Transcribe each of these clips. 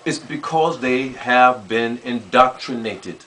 It's because they have been indoctrinated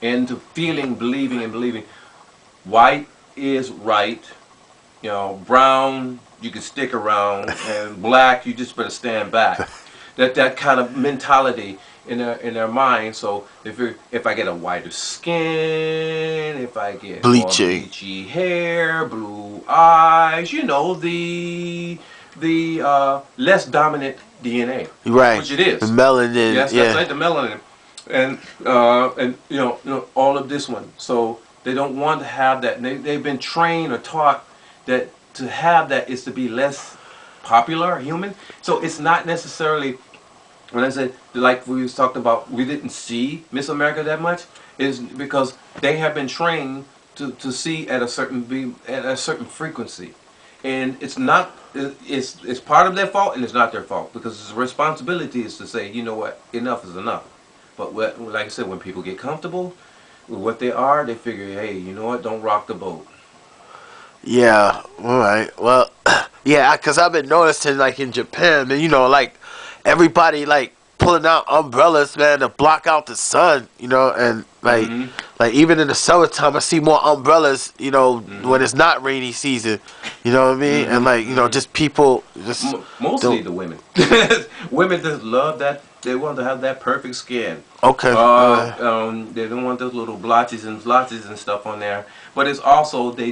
into feeling, believing, and believing white is right. Brown you can stick around, and black you just better stand back. That kind of mentality in their mind. So if I get a whiter skin, if I get more Bleaching. bleachy hair, blue eyes, the less dominant DNA, Right. which it The is. melanin. Yes, that's Yeah. right, the melanin, and all of this one. So they don't want to have that. They've been trained or taught that to have that is to be less popular human. So it's not necessarily when I said like we was talked about, we didn't see Miss America that much is because they have been trained to see at a certain frequency, and it's not it's part of their fault and it's not their fault because the responsibility is to say, you know what, enough is enough. But like I said, when people get comfortable with what they are, they figure, hey, you know what, don't rock the boat. Yeah. All right. Well, yeah, because I've been noticing like in Japan, man, like everybody like pulling out umbrellas, man, to block out the sun, and Mm-hmm. like even in the summertime, I see more umbrellas, when Mm-hmm. it's not rainy season, you know what I mean? And Mm-hmm. like, Mm-hmm. just people just Mostly don't. the women. Women just love that. They want to have that perfect skin. Okay. They don't want those little blotches and splotches and stuff on there. But it's also they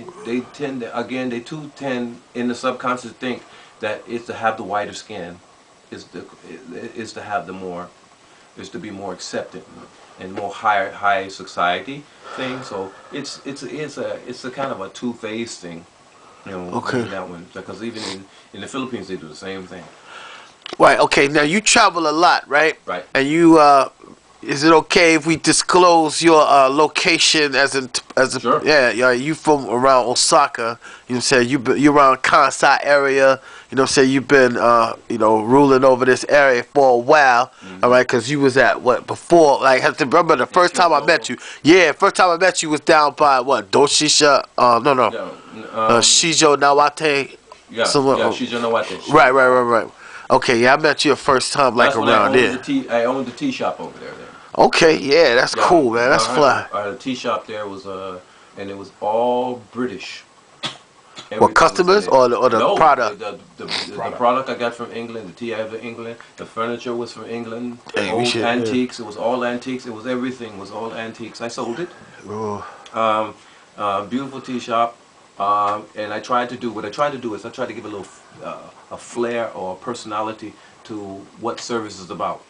tend to, again, they too tend in the subconscious think that it's to have the whiter skin, is to have the more, is to be more accepted and more high society thing. So it's a kind of a two-phase thing. Okay. In that one, because even in the Philippines they do the same thing. Right. Okay. Now you travel a lot, right? Right. And is it okay if we disclose your location as a Sure. yeah, you from around Osaka? You know what I'm saying? You around Kansai area. You know what I'm saying? You've been ruling over this area for a while. All Mm-hmm. right, because you was at what before? Like, I have to remember the In first time I met Kyoto. you. Yeah, first time I met you was down by what? Doshisha? No. Yeah. Shijo Nawate. Yeah. Somewhere. Yeah. Shijonawate. Right. Okay, yeah, I met you the first time like That's when I around owned there. the tea. I owned the tea shop over there. Then. Okay, yeah, that's Yeah. cool, man. That's fly. The tea shop there was and it was all British. What, Everything was in customers it. or the No, product? the product I got from England. The tea I have from England. The furniture was from England. Hey, we Old should. Yeah. antiques. It was all antiques. It was everything. Was all antiques. I sold it. Oh, Um, Beautiful tea shop. And what I tried to do is I tried to give a flair or a personality to what service is about.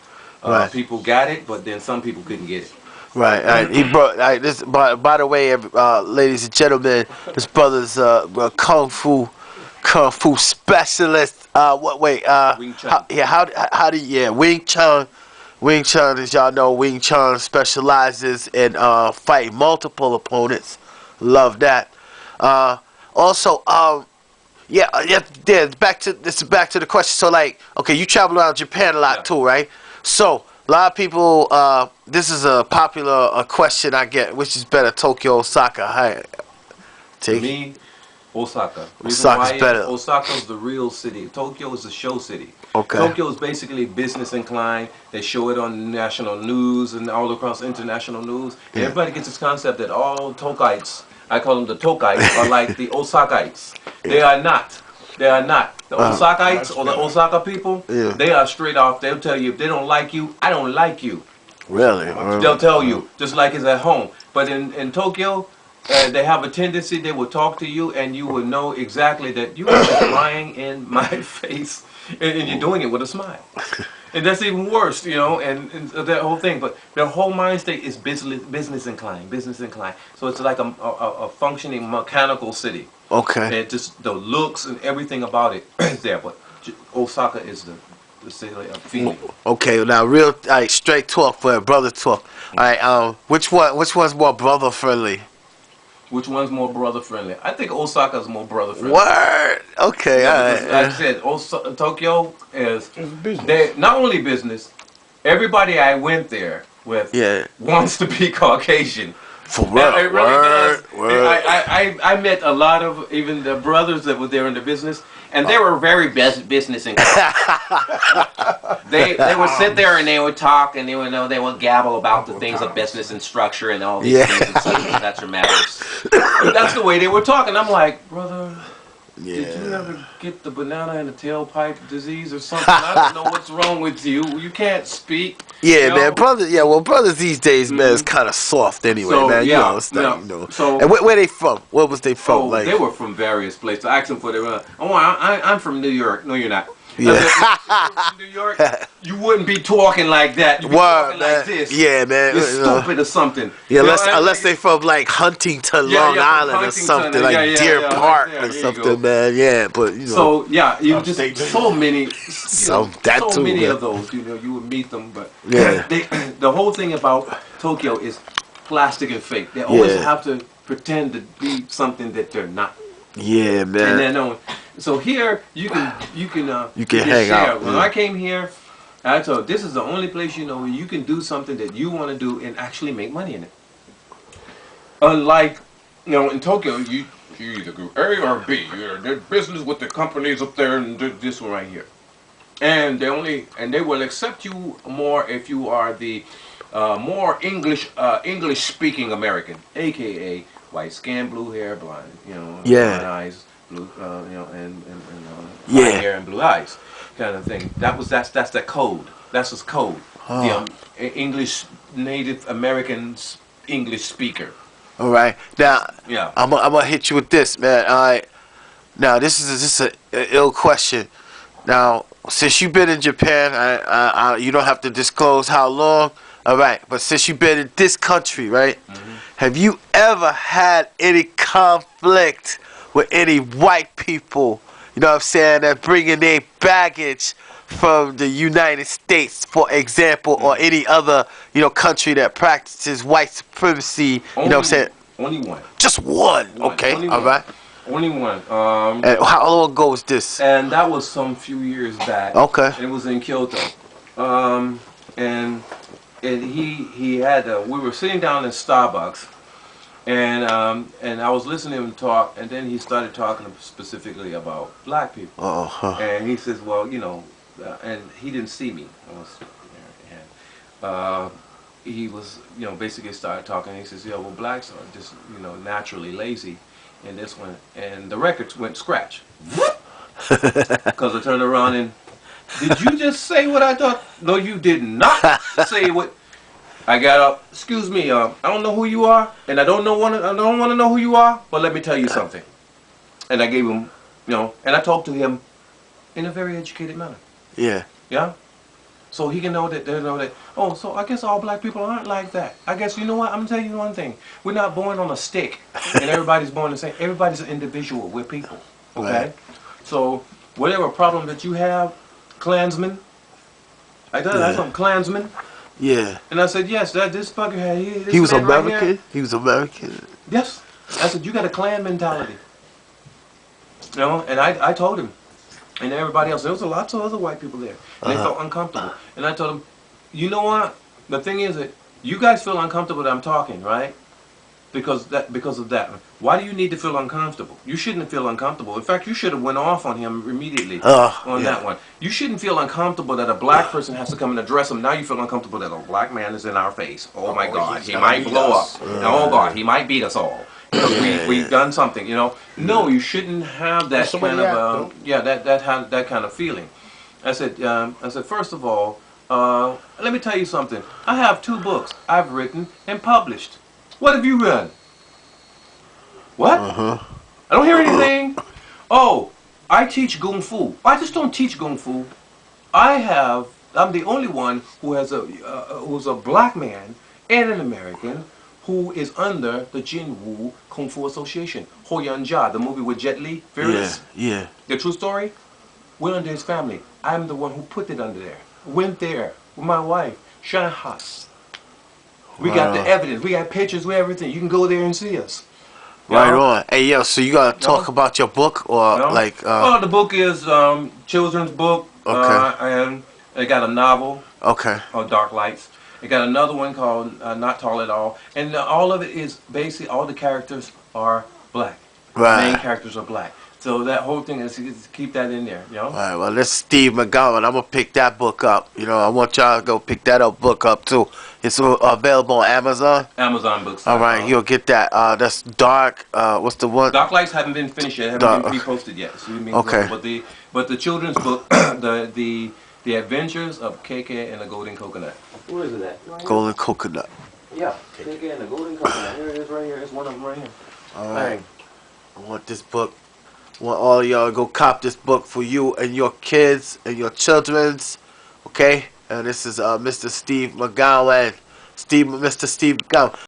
right, People got it, but then some people couldn't get it. right. All right. He brought. All right, this. By the way, ladies and gentlemen, this brother's a kung fu specialist. What? Wait. Wing Chun. How do you? Yeah, Wing Chun. Wing Chun, as y'all know, Wing Chun specializes in fighting multiple opponents. Love that. Also, yeah. Back to the question. So, like, okay, you travel around Japan a lot Yeah. too, right? So, a lot of people. This is a popular question I get. Which is better, Tokyo, Osaka? Hi, To take me, Osaka. Reason Osaka's why is better. Osaka's the real city. Tokyo is the show city. Okay. Tokyo is basically business inclined. They show it on national news and all across international news. And Yeah. everybody gets this concept that all Tokites, I call them the Tokites, are like the Osakites. They Yeah. are not. They are not. The Osakites or the Osaka people, Yeah. they are straight off. They'll tell you if they don't like you, I don't like you. Really? They'll tell you, just like it's at home. But in Tokyo, they have a tendency, they will talk to you and you will know exactly that you are just lying in my face and you're doing it with a smile. And that's even worse, and that whole thing. But their whole mind state is business inclined, business inclined. So it's like a functioning mechanical city. Okay. And just the looks and everything about it is there. But Osaka is the city of feeling. Okay, now real, like straight talk for a brother talk. All right, which one's more brother friendly? Which one's more brother friendly? I think Osaka is more brother friendly. Word. Okay, Yeah, all because right. like I said, Tokyo is It's business. they not only business. Everybody I went there with Yeah. wants to be Caucasian. For real. It really does. Word. I met a lot of even the brothers that were there in the business, and they were very business inclined. They would sit there and they would talk and they would gabble about the things of business and structure and all these Yeah. things and such matters. But that's the way they were talking. I'm like, brother, Yeah. did you ever get the banana in the tailpipe disease or something? I don't know what's wrong with you. You can't speak. Yeah, you know? man, brothers. Yeah, well, brothers these days, man, is kind of soft anyway, So, man. yeah, It's like, So, and where they from? Where was they from? oh, like, they were from various places. I asked them for their. I'm from New York. No, you're not. Yeah. If you were from New York, you wouldn't be talking like that. You'd be talking man. like this. Yeah, man. You're stupid or something. Yeah, You know, unless they from like Huntington, Yeah, Long from Island or Huntington, something, like Deer right Park there. or There you something, go. man. Yeah, but So yeah, you just so many, that too, many man. of those. You would meet them, but Yeah. the whole thing about Tokyo is plastic and fake. They always Yeah. have to pretend to be something that they're not. Yeah, man. And then so here you can hang share. out, When yeah. I came here, I told this is the only place where you can do something that you want to do and actually make money in it. Unlike in Tokyo, you either go A or B. You're in business with the companies up there and this one right here, and they will accept you more if you are the more English speaking American, aka white skin, blue hair, blind, Yeah. blonde eyes, blue, and Yeah. white hair and blue eyes, kind of thing. That's the code. That's his code. The English Native American English speaker. All right. Now, Yeah. I'm gonna hit you with this, man. All right. Now, this is an ill question. Now, since you've been in Japan, you don't have to disclose how long. All right. But since you've been in this country, right? Mm-hmm. Have you ever had any conflict with any white people? You know what I'm saying? That bringing their baggage from the United States, for example, or any other, country that practices white supremacy. You know what I'm saying? Only one. Just one. Okay. Only All one. right. Only one. And how long ago was this? And that was some few years back. Okay. And it was in Kyoto. And he had we were sitting down in Starbucks, and I was listening to him talk, and then he started talking specifically about black people. And he says, well, and he didn't see me. I was there, and he was, basically started talking. And he says, well, blacks are just, naturally lazy, and this one, and the records went scratch. Because I turned around and, did you just say what I thought? No, you did not say what. I got up. Excuse me. I don't know who you are, and I don't want to know who you are. But let me tell you something. And I gave him, and I talked to him in a very educated manner. Yeah. Yeah. So he can know that they know that. Oh, so I guess all black people aren't like that. I guess you know what? I'm gonna tell you one thing. We're not born on a stick, and everybody's born the same. Everybody's an individual. We're people. Okay. Right. So whatever problem that you have, Klansman. I had some Klansman. Yeah. And I said, yes, this fucker had. He was man right American. here- He was American. Yes. I said, you got a Klan mentality. And I told him. And everybody else. There was lots of other white people there. And they felt uncomfortable. And I told them, you know what? The thing is that you guys feel uncomfortable that I'm talking, right? Because of that. Why do you need to feel uncomfortable? You shouldn't feel uncomfortable. In fact, you should have went off on him immediately on that one. You shouldn't feel uncomfortable that a black person has to come and address him. Now you feel uncomfortable that a black man is in our face. Oh my God, he might blow up. Oh God, he might beat us all. Because we've done something, No, you shouldn't have that kind of that kind of feeling. I said, first of all, let me tell you something. I have 2 books I've written and published. What have you read? What? I don't hear anything. Oh, I teach Kung Fu. I just don't teach Kung Fu. I'm the only one who has who's a black man and an American who is under the Jinwoo Kung Fu Association. Ho Yan Ja, the movie with Jet Li, Fearless. Yeah. The true story? We're under his family. I'm the one who put it under there. Went there with my wife, Shanghai. We got the evidence. We got pictures. We everything. You can go there and see us. Right on. Hey, yo, so you gotta talk about your book or like? Well, the book is children's book. Okay. And I got a novel. Okay. Dark Lights. It got another one called Not Tall at All, and all of it is basically all the characters are black. Main Right. characters are black. So that whole thing is to keep that in there, you know. All right. Well, this is Steve McGowan. I'm gonna pick that book up. You know, I want y'all to go pick that book up too. It's available on Amazon. Amazon books. All right, you'll get that. That's Dark. What's the one? Dark Lights haven't been finished yet. Haven't Dark. been pre-posted yet. So you mean Okay. but the children's book, the Adventures of KK and the Golden Coconut. Where is it at? Right Golden Coconut. yeah, KK and the Golden Coconut. Here it is, right here. It's one of them right here. All right. I want this book. I want all of y'all to go cop this book for you and your kids and your children's. Okay. And this is Mr. Steve McGowan. Mr. Steve McGowan.